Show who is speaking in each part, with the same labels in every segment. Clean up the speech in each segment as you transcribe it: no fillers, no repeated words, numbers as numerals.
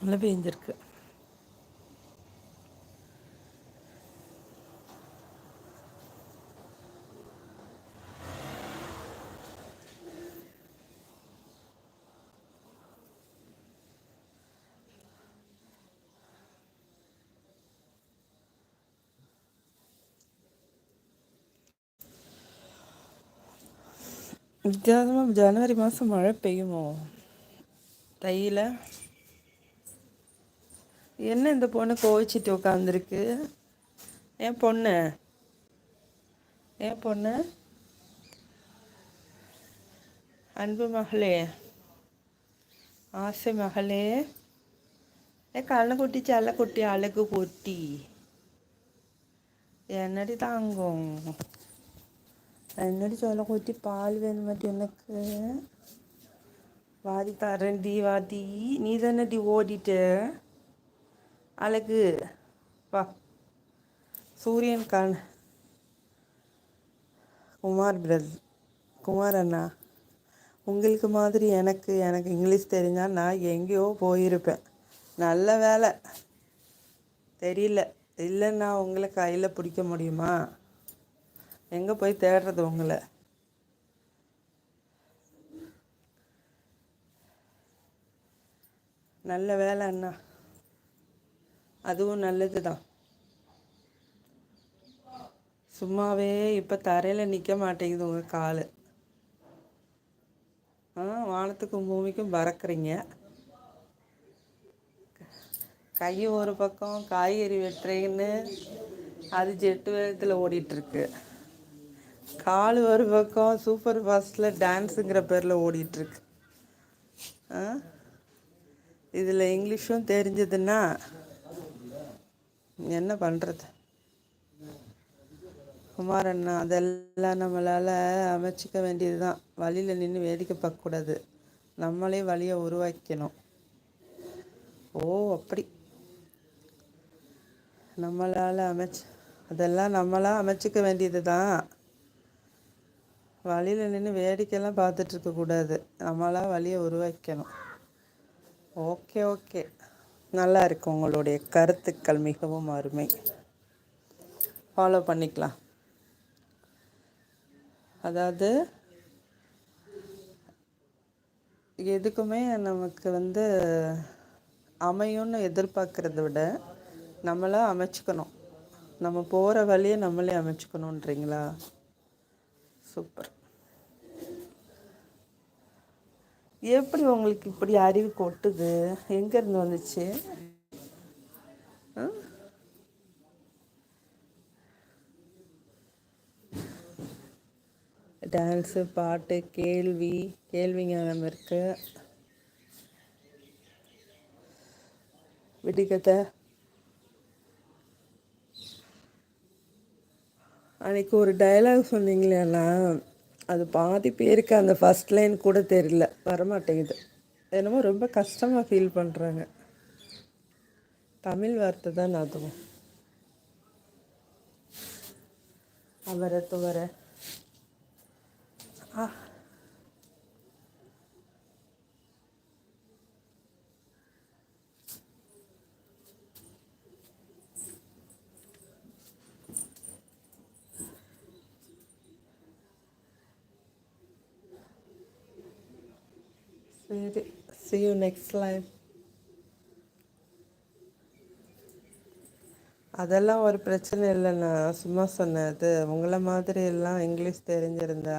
Speaker 1: மழை பெஞ்சிருக்கு. வித்தியாசமாக ஜனவரி மாதம் மழை பெய்யுமோ? தையில என்ன இந்த பொண்ணு கோவிச்சிட்டு உட்காந்துருக்கு? என் பொண்ணு என் பொண்ணு அன்பு மகளே, ஆசை மகளே, கண்ணக்குட்டி செல்லக்குட்டி அழகு குட்டி, என்னடி தாங்கும்? என்னடி செல்லக்குட்டி, பால் வேணுமாட்டி எனக்கு? வாதி தரேன்டி, வாதி. நீ தானடி ஓடிட்ட அழகு. வா. சூரியன் கான் குமார் அண்ணா, உங்களுக்கு மாதிரி எனக்கு இங்கிலீஷ் தெரிஞ்சால் நான் எங்கேயோ போயிருப்பேன். நல்ல வேலை தெரியல. இல்லைன்னா உங்களை கையில் பிடிக்க முடியுமா? எங்கே போய் தேடுறது உங்களை? நல்ல வேலை அண்ணா, அதுவும் நல்லது தான். சும்மாவே இப்போ தரையில் நிற்க மாட்டேங்குது உங்கள் கால். வானத்துக்கும் பூமிக்கும் பறக்குறீங்க. கை ஒரு பக்கம் காய்கறி வெட்டுறேன்னு அது ஜெட்டு வேகத்தில் ஓடிட்டுருக்கு. கால் ஒரு பக்கம் சூப்பர் ஃபாஸ்ட்டில் டான்ஸுங்கிற பேரில் ஓடிட்டுருக்கு. இதில் இங்கிலீஷும் தெரிஞ்சதுன்னா என்ன பண்ணுறது? குமாரண்ணா, அதெல்லாம் நம்மளால் அமைச்சிக்க வேண்டியது தான். வழியில் நின்று வேடிக்கை பார்க்கக்கூடாது. நம்மளே வழியை உருவாக்கணும். ஓ, அப்படி நம்மளால் அதெல்லாம் நம்மளாக அமைச்சிக்க வேண்டியது தான். வழியில் நின்று வேடிக்கையெல்லாம் பார்த்துட்ருக்கக்கூடாது. நம்மளாக வழியை உருவாக்கணும். ஓகே ஓகே, நல்லா இருக்கு. உங்களுடைய கருத்துக்கள் மிகவும் அருமை. ஃபாலோ பண்ணிக்கலாம். அதாவது எதுக்குமே நமக்கு அமையும்னு எதிர்பார்க்குறத விட நம்மளாக அமைச்சிக்கணும். நம்ம போகிற வழியை நம்மளே அமைச்சிக்கணுன்றீங்களா? சூப்பர். எப்படி உங்களுக்கு இப்படி அறிவு கொட்டுது? எங்கேருந்து வந்துச்சு? டான்ஸு, பாட்டு, கேள்வி ஞானம் இருக்கு, விடிகதை. அன்றைக்கி ஒரு டைலாக் சொன்னீங்களேண்ணா, அது பாதி பேருக்கு அந்த ஃபஸ்ட் லைன் கூட தெரியல, வரமாட்டேங்குது. என்னமோ ரொம்ப கஷ்டமாக ஃபீல் பண்ணுறாங்க. தமிழ் வார்த்தை தான் அதுவும். அவரை துவர சரி, see you next live. அதெல்லாம் ஒரு பிரச்சனை இல்லைண்ணா, சும்மா சொன்னது. உங்களை மாதிரி எல்லாம் இங்கிலீஷ் தெரிஞ்சிருந்தா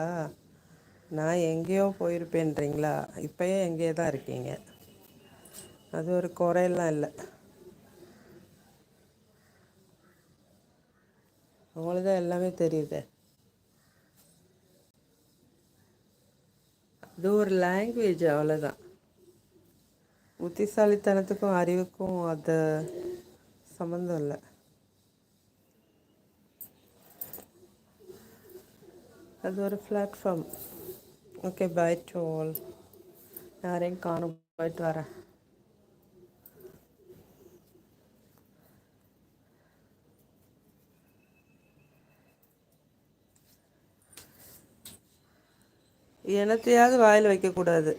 Speaker 1: நான் எங்கேயோ போயிருப்பேன்றீங்களா? இப்போயே எங்கேயோ தான் இருக்கீங்க. அது ஒரு குறையெல்லாம் இல்லை. உங்களுக்கு தான் எல்லாமே தெரியுது. அது ஒரு லாங்குவேஜ், அவ்வளோதான். புத்திசாலித்தனத்துக்கும் அறிவுக்கும் அது சம்மந்தம் இல்லை. அது ஒரு platform. Okay, bye to all. யாரையும் காணும், போயிட்டு வரேன். என்னத்தையாவது வாயில் வைக்கக்கூடாது.